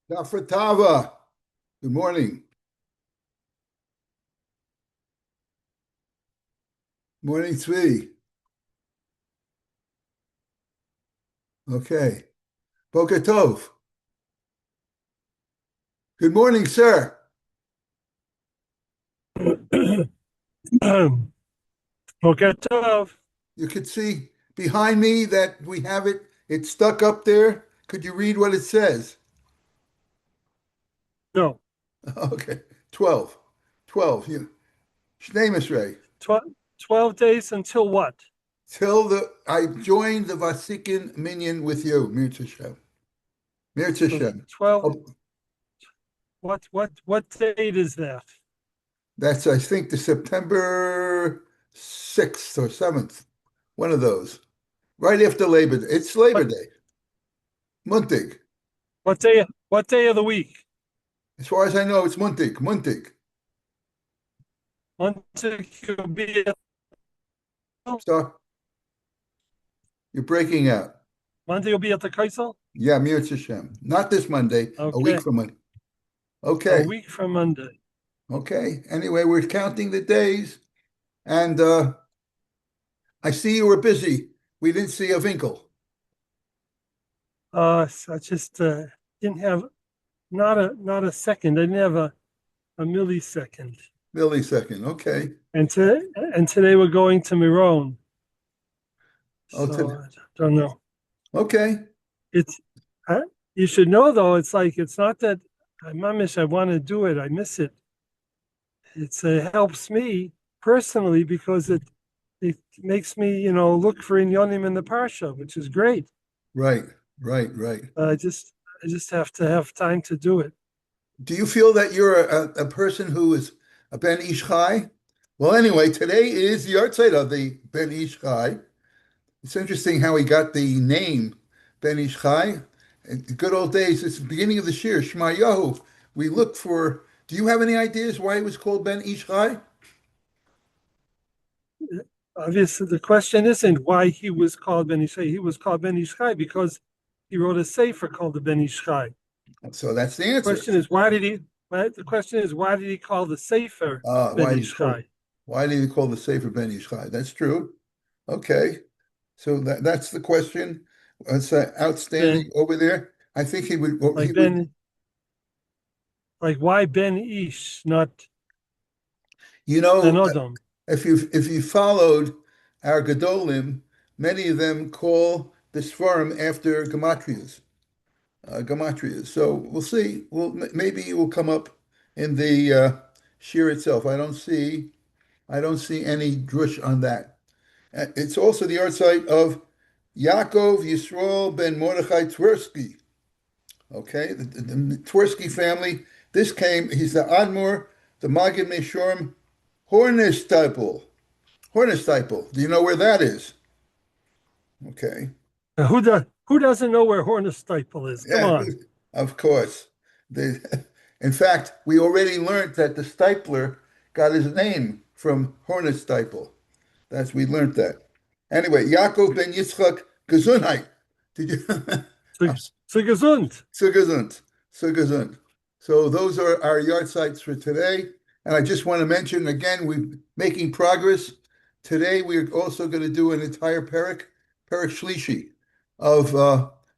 Dafratava. Good morning. Morning, Tzvi. Okay. Boker Tov. Good morning, sir. Boker Tov. You could see behind me that we have it. It's stuck up there. Could you read what it says? No, Okay. 12. 12. You, Shnei Misrei. 12 days until what? Till I joined the Vasikin minion with you, Mir Tzashem. Mir So Tzashem. 12, Oh, what date is that? that's, I think, the September 6th or 7th. One of those. Right after Labor Day. It's Labor What Day. Muntig. what day of the week? As far as I know, it's Muntig. Muntig. Monday you'll be at, So you're breaking out. Monday you'll be at the Kaisel? Yeah, Mir Hashem. Not this Monday, a week Okay. from Monday. A Okay. week from Monday. Okay. Anyway, we're counting the days, and I see you were busy. We didn't see a Winkle. So I just didn't have not a second. I didn't have a millisecond. Millisecond. Okay. And today we're going to Miron. Oh, So I don't know. okay. It's you should know though. It's like it's not that I want to do it. I miss it. It helps me personally because it makes me look for inyonim in the parsha, which is great. Right. Right. Right. I just have to have time to do it. Do you feel that you're a person who is a Ben Ish Chai? Well, anyway, today is the art site of the Ben Ish Chai. It's interesting how he got the name Ben Ish Chai. In the good old days, it's the beginning of the year, Shema Yahu. We look for, do you have any ideas why it was called Ben Ish Chai? Obviously, the question isn't why he was called Ben Ish Chai. He was called Ben Ish Chai because he wrote a sefer called the Ben Ish Chai. So that's the The answer. question is why did he? The question is why did he call the sefer Ben Why did he Ish call Chai? why did he call the Sefer Ben Ish Chai? That's true. Okay. So that's the question. It's outstanding Ben over there. I think he like would, Ben like why Ben Ish, not you Ben know, Odom? if you followed our Gedolim, many of them call the Sfarim after gematrias. So we'll see. Well, maybe it will come up in the shir itself. I don't see any drush on that. It's also the art site of Yaakov Yisrael ben Mordechai Twersky. Okay, the Twersky family. He's the Admor, the Magid Meshurim Hornesteipel. Hornesteipel. Do you know where that is? Okay. Who doesn't know where Hornesteipel is? Come Yeah, on. of course. In fact, we already learned that the Stipler got his name from Hornesteipel. We learned that. Anyway, Yaakov ben Yitzchak Gesundheit. Did you? So gesund. So gesund. So gesund. So those are our yard sites for today. And I just want to mention again, we're making progress. Today, we're also going to do an entire Perik Shlishi of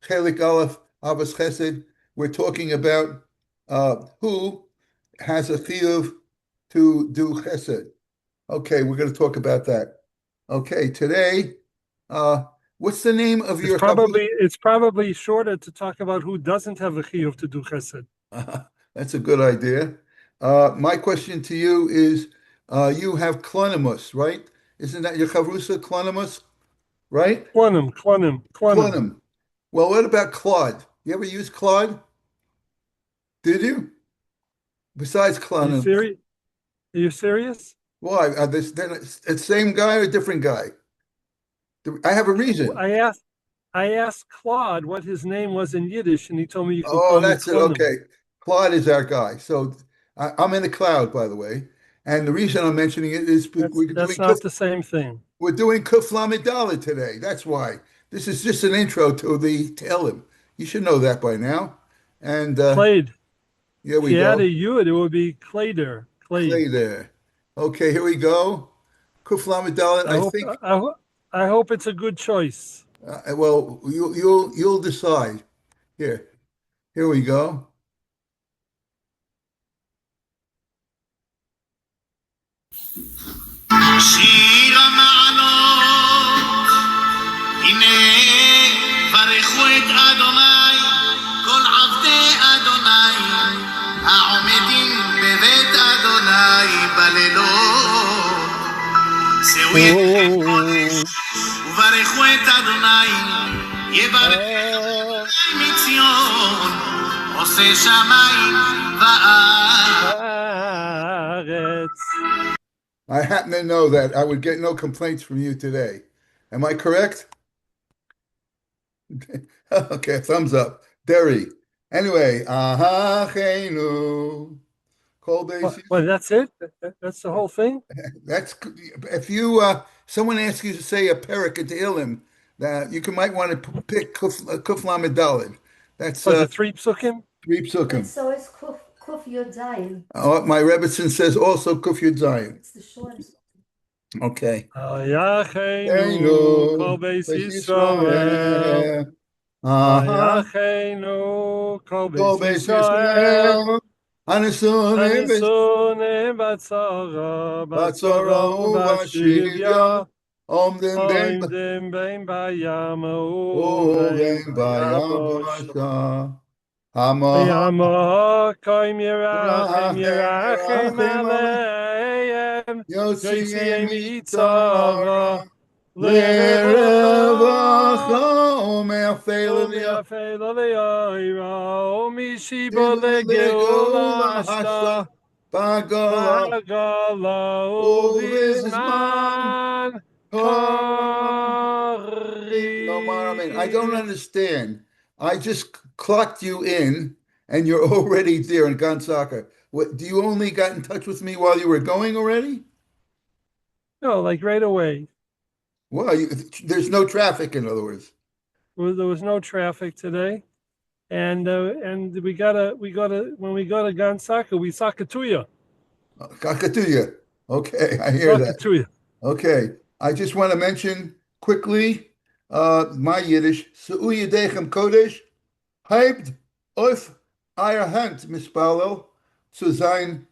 Chelik Aleph, Avos Chesed. We're talking about who has a chiyuv to do chesed. Okay, we're going to talk about that. Okay, today, uh, what's the name of It's your probably chavrusa? it's probably shorter to talk about who doesn't have a chiyuv to do chesed. That's a good idea. My question to you is, you have clonimus, right? Isn't that your chavrusa, clonimus, right? Klonim. Clonim. Well, what about Claude? You ever use Claude? Did you? Besides Are you clonim. serious? Are you serious? Why? Are this then it's the same guy or a different guy? I have a reason. I asked I asked Claude what his name was in Yiddish, and he told me you can Oh, call me that's it. Klonim. Okay. Claude is our guy. So I'm in the cloud, by the way. And the reason I'm mentioning it is That's we're that's doing not the same thing. Kuf Lamed Dalet today. That's why. This is just an intro to the Tehillim. You should know that by now. And Clade. here If we you add a go. yud, it would be Clader. Clade. Clay there. Okay, here we go. Kuf Lamed Dalet, I I hope think. I hope it's a good choice. Well, you'll decide. Here we go. שיר המעלות, הנה ברכו את אדוני, כל עבדי אדוני, העומדים בבית אדוני בלילות. שאו ידיכם קודש, וברכו את אדוני, יברך אדוני מציון, עושה שמיים וארץ. I happen to know that I would get no complaints from you today. Am I correct? Okay, thumbs up. Derry. Anyway, Ahachenu. Kol Beis Well, that's it. That's the whole thing. That's if you someone asks you to say a parak in Tehillim, that you might want to pick Kuf Lamed Daled. That's Was it three psukim? three psukim. And so is Kuf Yod Zayin. My Rebbetzin says also Kuf Yud Zayin. It's the shortest. Okay. Hayachenu kol beis Yisrael. Hayachenu kol Kol beis Beis Yisrael. Yisrael. Anisonim Anisonim batzara, Batzara ubashivya. Omdim Ben Oimdim bein bayam Uvein Bayabasha. Hama Yama koim yerachem aleim Yotziyem Yotziyem Itzara Itzara Lerevacha Omer Feilel Yafel Le'oira Omishiba Legeula Legeula Hashta Ashta Bagala Bagala Uvizman Kari. No more. I don't understand. I just clocked you in, and you're already there in Gansaka. What? Do you only got in touch with me while you were going already? No, like right away. Well, there's no traffic, in other words. Well, there was no traffic today, and we gotta when we go to Gansaka, we sakatuya. Kakatuya. Okay, I hear that. Sakatuya. Okay, I just want to mention quickly my Yiddish. Se'u Yedechem Kodesh, hyped auf euer Hand, mispalel, zu sein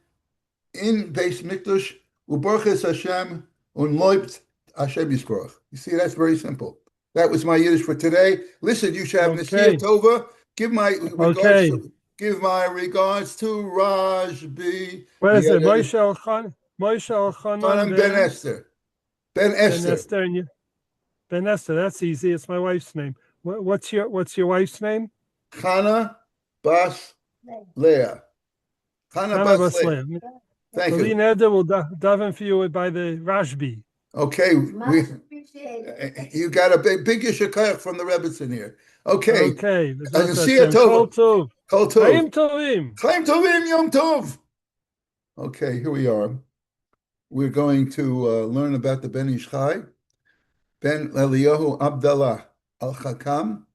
in Beis Mikdash, uborches Hashem, und loibt Hashem Yisborach. You see, that's very simple. That was my Yiddish for today. Listen, you should have Okay. Nasiya Tova. Give my regards. Okay. Give my regards to Rajbi. What is it? Yeah, Moshe Elchanan Chanan Ben Esther. Ben Ben Esther. Esther and you. Ben Esther. That's easy. It's my wife's name. What's your wife's name? Chana Bas Leah. Chana Hannah Bas Leah. Baslev. Thank you. Lynn Eder will daven for you by the Rashbi. Okay, Much appreciated. you got a big Yishakayach from the Rebbetzin here. Okay. Okay. Nasiya Tova. Kol Tov. Kol Tov. Chaim Tovim. Chaim Tovim Yom Tov. Okay, here we are. We're going to learn about the Ben Ish Chai, Ben Eliyahu Abdallah Al-Chakam.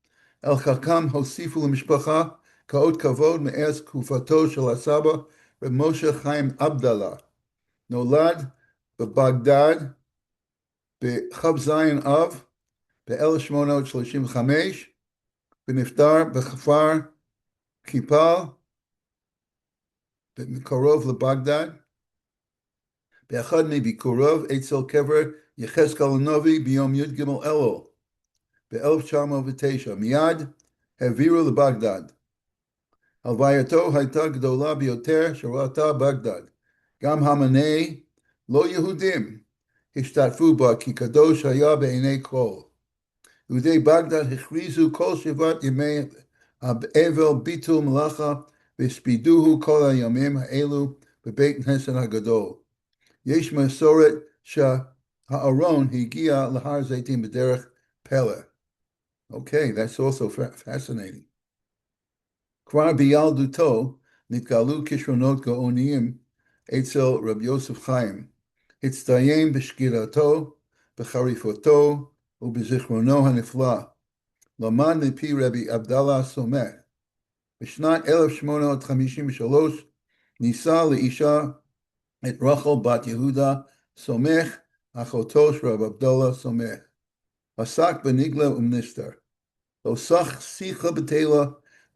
Al-Chakam Hosifu L'Mishpacha Ka'ot Kavod Me'ez Kufato Shel Asaba Reb Moshe Chaim Abdallah. Nolad בבגדד בכ"ז אב ב-1835 ונפטר בכפר קיפל קרוב לבגדד. באחד מביקוריו אצל קבר יחזקאל הנביא ביום י"ג אלול ב-1909 מיד העבירו לבגדד. הלווייתו הייתה גדולה ביותר שראתה בגדד. גם המוני לא יהודים השתתפו בה, כי קדוש היה בעיני כל. יהודי בגדד הכריזו כל שבעת ימי אבל ביטול מלאכה, והספידוהו כל הימים האלו בבית כנסת הגדול. יש מסורת שהארון הגיע להר זיתים בדרך פלא. Okay, that's also fascinating. כבר בילדותו נתגלו כישרונות גאוניים אצל רבי יוסף חיים. הצטיין בשקירתו, בחריפותו ובזיכרונו הנפלא. למד מפי רבי עבדאללה סומך, בשנת 1853 נישא לאישה את רחל בת יהודה סומך, אחותו של רב עבדולlah סומך. עסק בנגלה ומנסתר. לא סך שיחה בתלה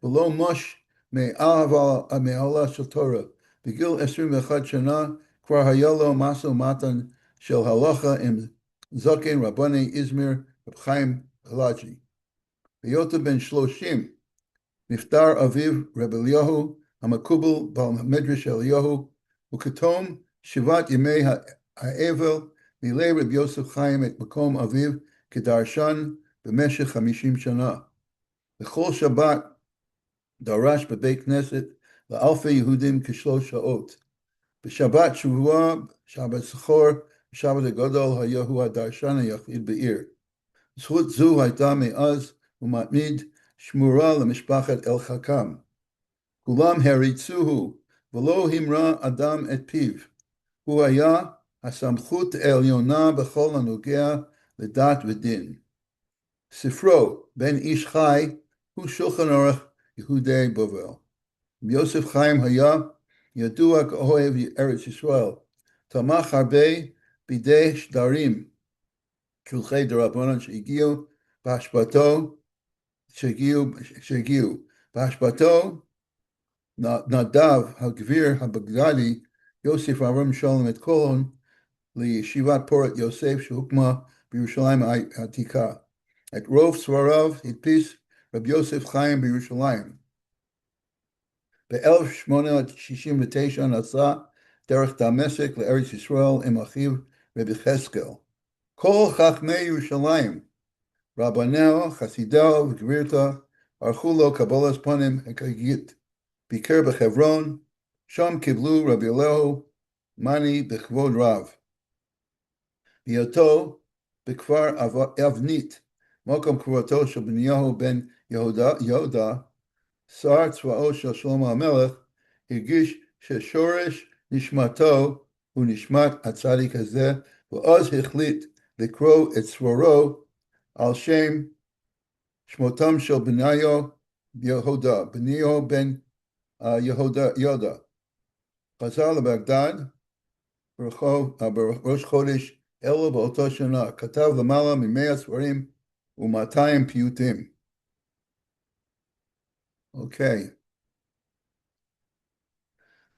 ולא מש מעלה של תורה. בגיל 21 שנה כבר היה לו משא ומתן של הלכה עם זקן רבני איזמיר רב חיים פלאג'י. בהיותו בן 30 נפטר אביו רב אליהו המקובל בעל מדרש אליהו, וכתום 7 ימי האבל מילא רב יוסף חיים את מקום אביו כדרשן במשך 50 שנה. בכל שבת דרש בבית כנסת לאלפי יהודים כ3 שעות. בשבת שבוע, שבת זכור, בשבת הגדול היה הוא הדרשן היחיד בעיר. זכות זו הייתה מאז ומתמיד שמורה למשפחת אלחכם. כולם הריצוהו ולא המרה אדם את פיו. הוא היה הסמכות העליונה בכל הנוגע לדת ודין. ספרו בן איש חי הוא שולחן ערוך יהודי בבל. יוסף חיים היה ידוע כאוהב ארץ ישראל, תמך הרבה בידי שדרים, שלוחי דרבנן שהגיעו בהשבתו נדב הגביר הבגדדי יוסף אברהם שלום את קולון לישיבת פורת יוסף שהוקמה בירושלים העתיקה. את רוב סבריו הדפיס רבי יוסף חיים בירושלים. ב-1869 נסע דרך דמשק לארץ ישראל עם אחיו רבי חזקאל. כל חכמי ירושלים, רבניה, חסידהו וגבירתה, ערכו לו קבלת פנים חגיגית. ביקר בחברון, שם קיבלו רבי אליהו מני בכבוד רב. בהיותו בכפר אבנית, מקום קבורתו של בניהו בן יהודה, שר צבאו של שלמה המלך, הרגיש ששורש נשמתו הוא נשמת הצדיק הזה, ואז החליט לקרוא את ספרו על שם שמותם של בניהו יהודה, בניהו בן יהודה. חזר לבגדד בראש חודש אלו באותה שנה, כתב למעלה מ100 ספרים ו200 פיוטים. אוקיי.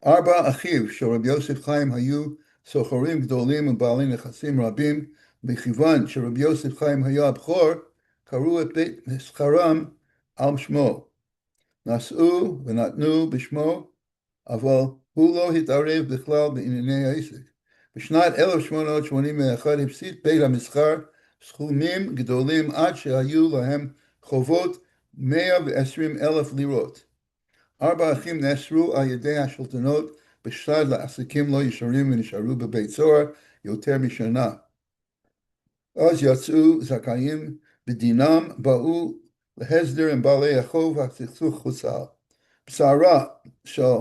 4 אחיו של רבי יוסף חיים היו סוחרים גדולים ובעלי נכסים רבים, מכיוון שרבי יוסף חיים היה הבכור, קראו את בית מסחרם על שמו. נשאו ונתנו בשמו, אבל הוא לא התערב בכלל בענייני העסק. בשנת 1881 הפסיד בית המסחר סכומים גדולים עד שהיו להם חובות 120,000 לירות. 4 אחים נאסרו על ידי השלטונות בשלד לעסקים לא ישרים ונשארו בבית סוהר יותר משנה. אז יצאו זכאים בדינם, באו להסדר עם בעלי החוב והסכסוך חוסל. בשרה של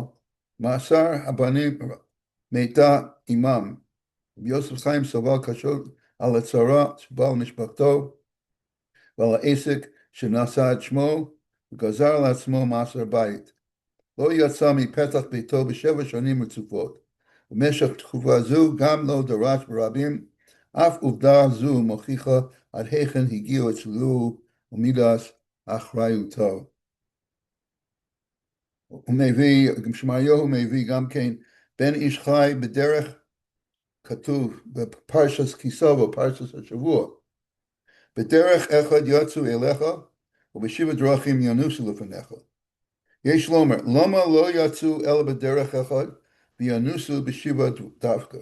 מאסר הבנים מתה עמם. יוסף חיים סבל קשות על הצרה שבעל משפחתו ועל העסק שנשא את שמו, וגזר לעצמו מאסר בית. לא יצא מפתח ביתו ב7 שנים רצופות. במשך תקופה זו גם לא דרש ברבים, אף עובדה זו מוכיחה עד היכן הגיעו אצלו ומידת אחריותו. שמעיהו מביא גם כן, בן איש חי בדרך, כתוב בפרשת כיסובו, פרשת השבוע, בדרך אחד יצאו אליך, ובשבע דרכים ינוסו לפניך. יש לומר, למה לא יצאו אלא בדרך אחד, וינוסו בשבע דווקא?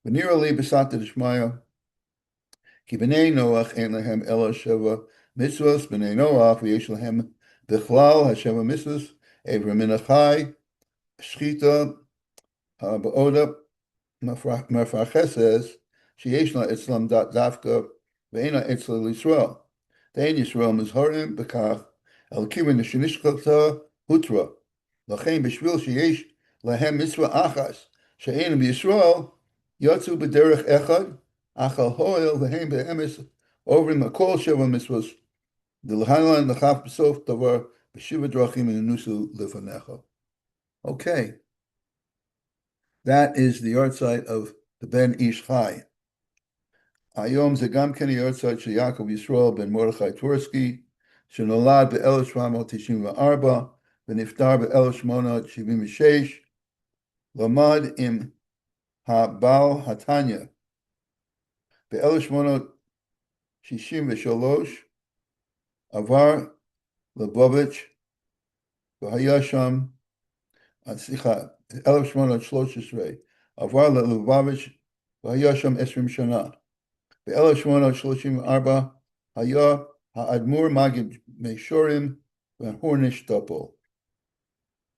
ונראה לי בסייעתא דשמיא, כי בני נוח אין להם אלא 7 מצוות, בני נוח, ויש להם בכלל 7 מצוות, עבר מן החי, שחיטה, בעודה, מפרחסס, שיש לה אצלם דווקא, ואינה אצל ישראל. ואין ישראל מזהרים בכך, על כיוון שנשכחתה הותרה. לכן בשביל שיש להם מצווה אחת, שאין בישראל, יצאו בדרך אחד, אך על הועל והם באמס עוברים הכל 7 מצוות, דלהלן לכך בסוף דבר B'shiva drachim enusu lefanecha. Okay. That is the yahrzeit of the Ben Ish Chai. Ayom ze gam ken yahrzeit shel Yaakov Yisrael ben Mordechai Twersky, שנולד ב-1794 ונפטר ב-1876, למד עם הבעל התניא ב-1863, עבר לבוביץ' והיה שם, סליחה, 1813, עבר ללובביץ' והיה שם 20 שנה. ב-1834 היה האדמו"ר מגיד מישורים והורנשטאפל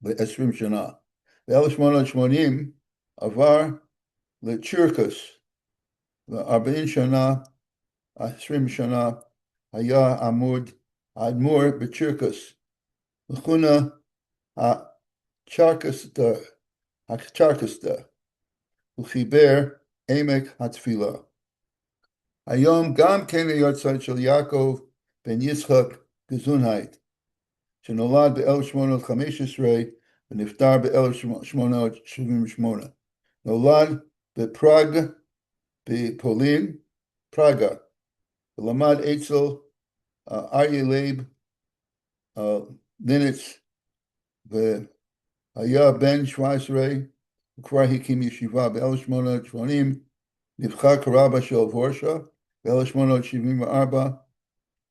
ל-20 שנה. ב-1880 עבר לצ'ירקס, ו-40 שנה, 20 שנה, היה האדמו"ר בצ'ירקס, מכונה הצ'רקסטה, הוא חיבר עמק התפילה. היום גם כן היורצייט של יעקב בן יצחק גזונהייט, שנולד ב-1815 ונפטר ב-1878. נולד בפראג, בפולין, פראגה, ולמד אצל אריה לייב ליניץ, והיה בן 17, וכבר הקים ישיבה ב-1880, נבחר כרבה של ורשה, ב-1874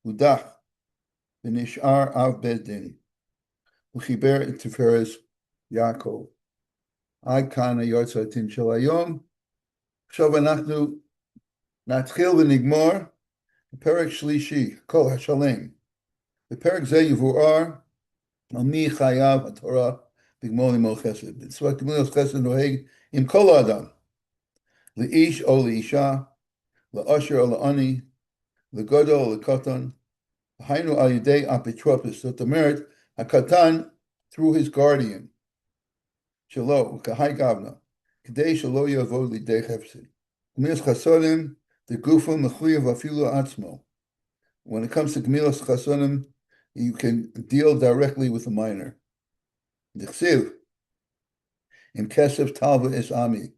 הודח ונשאר אב בית דין. הוא חיבר את תפארת יעקב. עד כאן היורצייטים של היום. עכשיו אנחנו נתחיל ונגמור בפרק שלישי, כל השלם. בפרק זה יבואר על מי חייב התורה בגמול עמו חסד. מצוות גמול חסד נוהג עם כל האדם, לאיש או לאישה, לעושר או לעני, לגדול או לקטן, היינו על ידי אפוטרופוס, זאת אומרת, הקטן through his guardian שלו, כהי גבנה, כדי שלא יבוא לידי חפצי. גמילות חסדים, דגופו מחויב אפילו עצמו. When it comes to גמילות חסדים, you can deal directly with the minor. דכסיב, אם כסף תלווה אס עמי,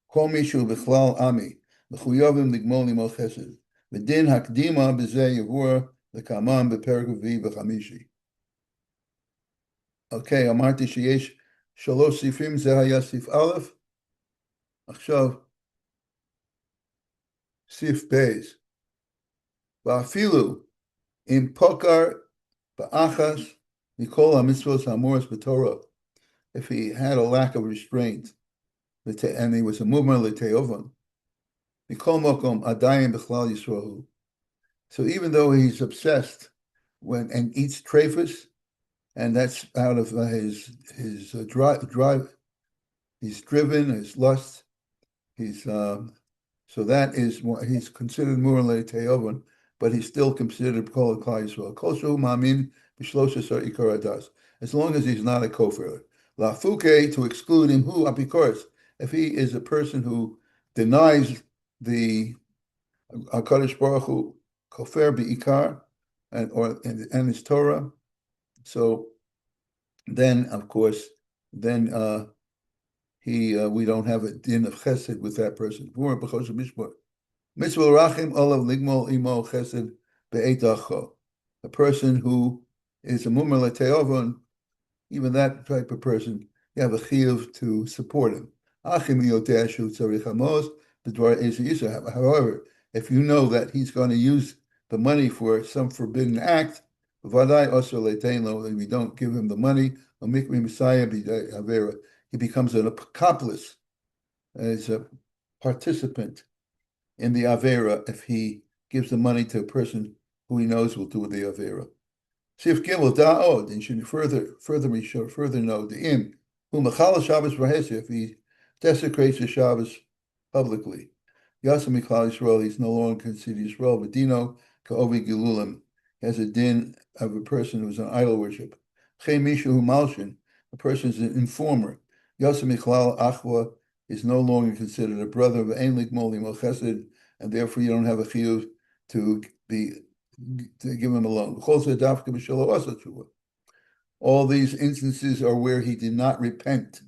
כל מישהו בכלל עמי, מחויבים לגמול עמו חסד, ודין הקדימה בזה יבואר לקמם בפרק רביעי וחמישי. אוקיי, אמרתי שיש 3 סעיפים, זה היה סעיף א', עכשיו סעיף ב', ואפילו אם פוקר באחס מכל המצוות האמורות בתורה, if he had a lack of restraint, and he was a mumar לתאובן, מכל מקום עדיין בכלל ישראל הוא. So even though he's obsessed and eats trephus, and that's out of his drive, he's driven, his lust, so that is he's considered murale teovan, but he's still considered kol Yisrael. Kol shehu ma'amin b'shloshes ikar adas, as long as he's not a kofar. Lafuke, to exclude him, who apikoros, if he is a person who denies the HaKadosh Baruch Hu kofer beikar and his Torah. So then, of course, we don't have a din of chesed with that person. Mitzvah rachim olav ligmol imo chesed be'etacho. A person who is a mumar leteovon, even that type of person, you have a chiyuv to support him. However, if you know that he's going to use the money for some forbidden act, if we don't give him the money, he becomes an accomplice, as a participant in the Avera if he gives the money to a person who he knows will do the Avera. Sif Gimel Da'od, and should further know the im, who Machala Shabbos Vahesi, if he desecrates the Shabbos publicly. Yasa Miklal Yisrael, he's no longer considered Yisrael, but Dino Ka'ovi Gilulim, has a din of a person who's an idol worship. Chay Mishu Hu Malshin, a person is an informer. Yasa Miklal Achwa is no longer considered a brother of Ein Likmol Imo Chesed, and therefore you don't have a chiyuv to give him a loan. All these instances are where he did not repent.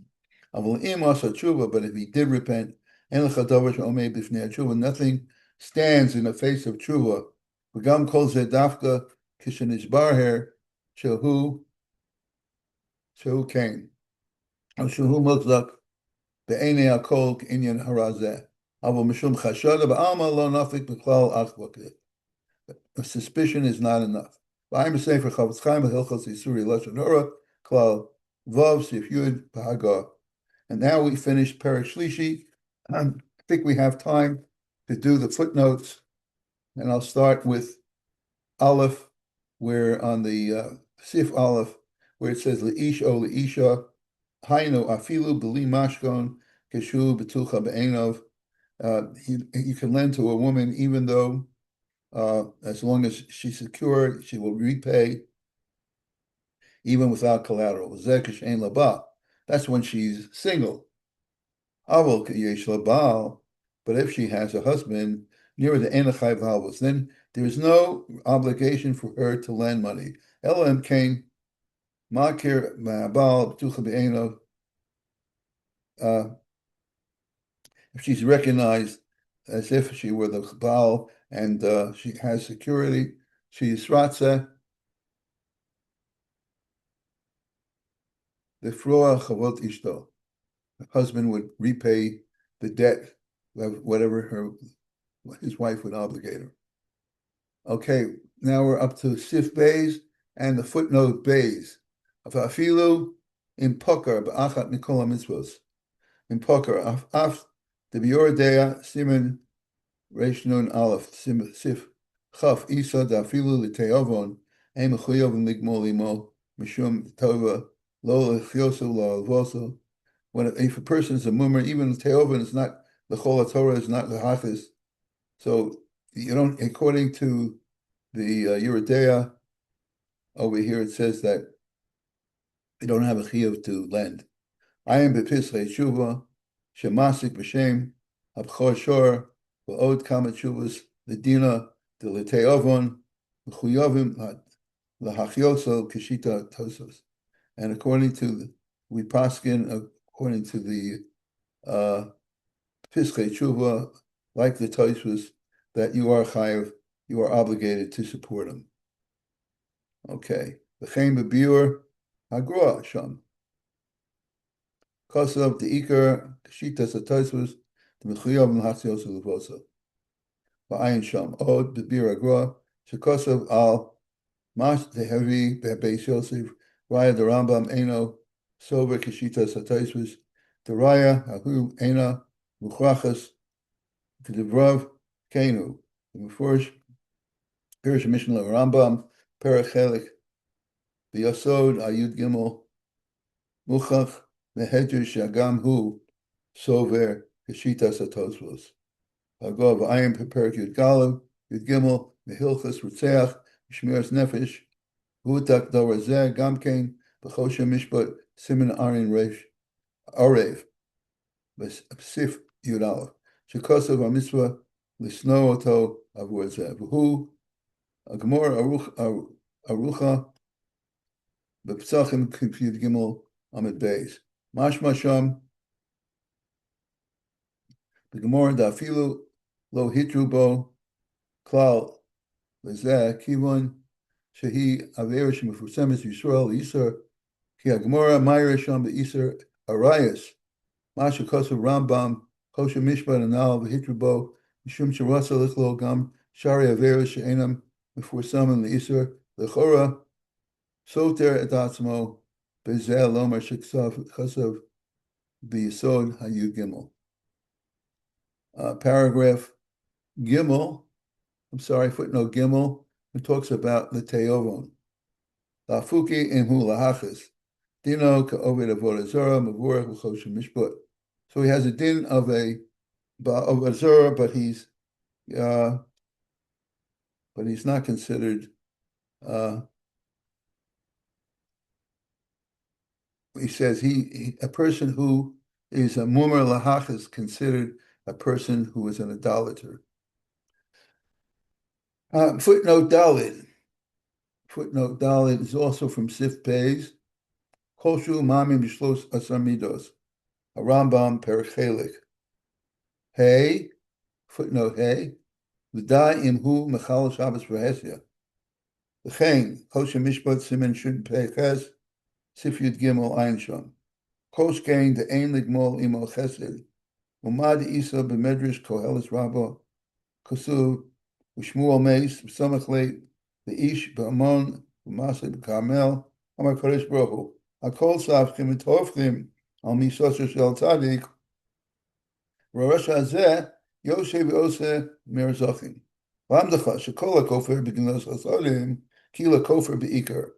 But if he did repent, nothing stands in the face of tshuva. V'gam kol zeh dafka kishenishbarher shehu kain. Shehu mutlak be'enei hakol k'inyan harazeh. Avo mishum chashada ba'alma lo nafik b'klal achvakeh. Suspicion is not enough. I'm saying for Chavetz Chaim Hilchos Isuri Lashon Hara Klal Vav Sif Yud Pahaga. And now we finished Perek Shlishi. I think we have time to do the footnotes, and I'll start with Aleph, where on the Sif Aleph, where it says Leish o Leisha Hainu Afilu B'li Mashkon Keshu Betucha Be'enov. You can lend to a woman even though as long as she's secured, she will repay even without collateral. That's when she's single. But if she has a husband, near the enachai valvos, then there is no obligation for her to lend money. Elam kain makir ma'abal b'tucha be'enov. If she's recognized as if she were the Baal and she has security, she's Ratza, the Froa Chavot Ishto. The husband would repay the debt of whatever his wife would obligate her. Okay, now we're up to Sif Beis and the footnote Beis. Afilu in Pokar, Ba'achat Nikola Mitzvos. In Pokar, Af, the Bioradea, Simon, Raishon Aleph, Sif, Chaf, Isa, Dafilu, Liteovon, Ein Mechuyav, Ligmol Imo, Mishum, Tova, Lo Lechiosu, Lo Alvoso. If a person is a mummer, even Teovon is not, the Chol Torah is not the Hachis. So you don't, according to the Yeridea, over here it says that you don't have a chiyuv to lend. I am bepislei tshuva, shemasik b'shem, abchor shor, v'od kama tshuvas, l'dina, the l'te'ovon, l'chuyovim, l'hachyoso, kishita tosos. And according to we paskin, according to the pislei tshuva, like the tosos, that you are chayav, you are obligated to support them. Okay. V'chein b'biur hagroa sham. Kosav the ikar kshita satosus the mechuyav l'hachios u'levosa. V'ayin sham od b'biur hagroa shekosav al mash tehevi be'beis Yosef raya the Rambam eno sober kshita satosus the raya hahu ena muchrachas the devrav kenu the mefurish Pirish Mishnah Rambam Perek Chelik V'Yasod Ayud Gimel Muchach Mehedur Shagam Hu Sover Keshita Satosvos Agov Ayim Perek Yud Galav Yud Gimel Mehilchas Rutzeach Shmiras Nefesh Hutak Dorazeh Gamkein B'Choshe Mishpat Siman Arin Reish Arev B'Sif Yud Aleph Shekosav HaMitzvah L'Sno Oto Avur V'Hu Gemor Arucha B'Psachim Kufyud Gimel Amid Beis Mashma Sham the Gemor Dafilu Lo Hitru Bo Klal Lezeh Kivon Shehi Averish Mefusemis Yisrael Yisar Ki Gemora Mayra Sham Be'Yisar Arayas Masha Kosav Rambam Kosher Mishpat Anal V'Hitru Bo Mishum Sharasa Lichlo Gam Shari Averish She'enam Before some the Isur, the Chora, Soter et Atzmo, Bezel Lomer Shiksav Chasav B'Yisod Hayud Gimel. Paragraph Gimel, footnote Gimel, it talks about the Teovon. Lafuki imhu lahachis, dino ka'ovid avodah zarah, mavurach v'choshem mishput. So he has a din of a zarah, but he's not considered, he says a person who is a mumar lahach is considered a person who is an idolater. Footnote Dalit. Footnote Dalit is also from Sif Beis, Koshu Mamim Bishlos Asamidos. A Rambam Perichelik. Hey, footnote hey, V'dai imhu mechal Shabbos v'hesya. V'chein, Kosher Mishpat Simen Shun Peches, Sif Yud Gimel Ein Shom. Kosh Gain the Ein Ligmol Imo Chesed. Umad Isa b'Medrash Koheles Rabba. Kosu Ushmuel Meis B'Samach Leit V'ish B'Amon V'Maseh B'Karmel Amar Kodesh Baruch Hu. Hakol Savchim V'Tovchim Al Misosher Shel Tzadik Rosh Hazeh Yoshe V'Ose Mer Zochim. V'amdacha Shekol HaKofer B'Gnos Chasodim Kila Kofer B'Ikar.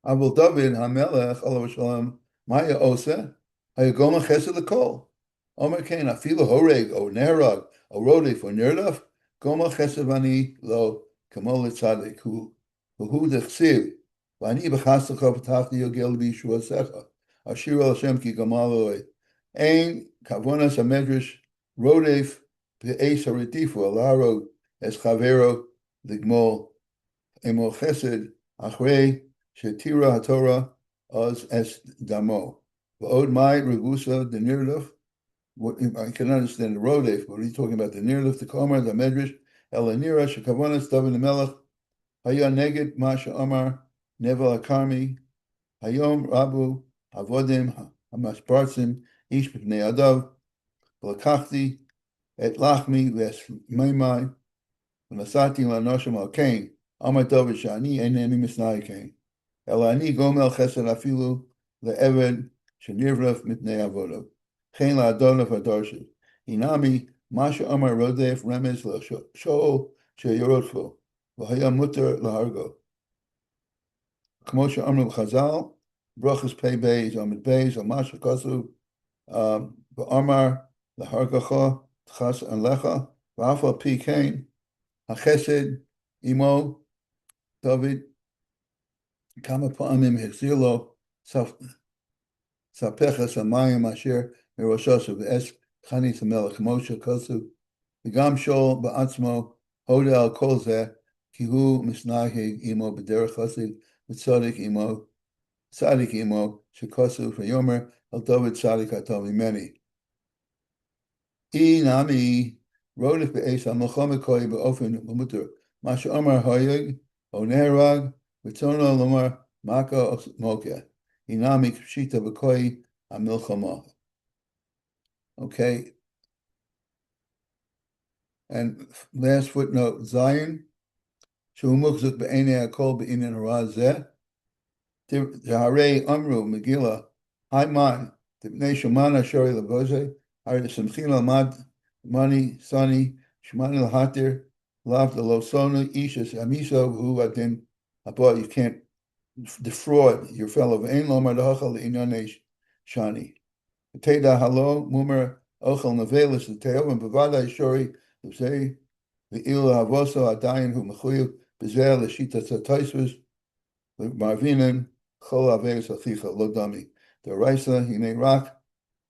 Abul David Hamelech Alav Shalom Maya Ose Hayagoma Chesed L'Kol Omer Kain Afilu Horeg O Nerag O Rodef O Nerdaf Goma Chesed Vani Lo Kamol Tzadik Hu Dechsiv Vani B'Chastecha V'Tachti Yogel B'Yishua Secha Ashir Al Hashem Ki Gamaloi Ein Kavonas HaMedrash Rodef B'Eis HaRetifu Alaro Es Chavero Ligmol Emo Chesed Achrei Shetira HaTorah Oz Es Damo. V'od Mai Regusa the Nirluf. I can understand the Rodef, but he's talking about the Nirluf, the Komer, the Medrash, Elanira, Shekavonas, David the Melech, Haya Neged, Masha Amar, Nevel HaKarmi, Hayom Rabu, Avodim, Hamashbartzim, Ish B'nei Adav, V'lakachti, Et Lachmi, Ves Maimai, V'nasati Lanoshim Al Kain, Amar David Shani, Enemi Misnai Kain. Elani Gomel Chesed Afilu LeEved Shenirvlef Mitnei Avodav Chen LaAdonav Hadarshiv Inami Masha Amar Rodef Remez LaSho'ol Sheyorotfo V'Haya Mutter LaHargo Kmosha Amr Chazal Brachas Pei Beis Amid Beis Masha Kasu V'Amar LaHargacha Tchas Anlecha V'Afal Pi Kain HaChesed Imo David Kama Pa'amim Hechzilo Sapechas Hamayim Asher Meroshos V'es Chanis HaMelech Moshe Kosu V'gam Shol Ba'atzmo Hoda Al Kol Zeh Kihu Misnahig Imo B'derech Chasid V'tzadik Imo Shekosu V'yomer Al David Tzadik Hatov Imeni Nami Rodef Be'es HaMelchome Koi Ba'ofen L'muter Masha Amar Hayeg O Neherag V'tono Lomar Maka Moke Inami Kshita B'koi Amilchama. Okay. And last footnote, Zion, Shumukzuk Be'ene Akol Be'inen Haraz Zeh, Teharei Amru Megillah, Haiman, Tibnei Shomana Shori Lagoze, Hari Semchin Almad, Mani, Sani, Shemani Lahatir, Lav the Losona, Ishas, Amiso, Hu Adin, Abba, you can't defraud your fellow. Ve'en Lomar Dahachal Inanesh Shani. Teda Halo, Mumer, Ochel Navelis, the Teovan, Bavada Shori, Say the Il Havoso Adayan who Mechuyu Bezel Shita Sataiswas Marvinan Chol Aveus Achicha Lodami the Raisa Hine Rak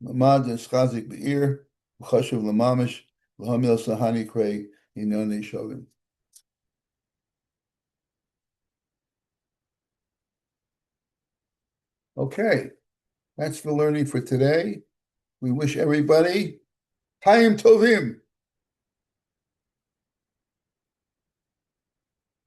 Mamad and Skazik Beir Chashuv Lamamish Lahamil Sahani Krei Inone Shogun. Okay, that's the learning for today. We wish everybody Chaim Tovim.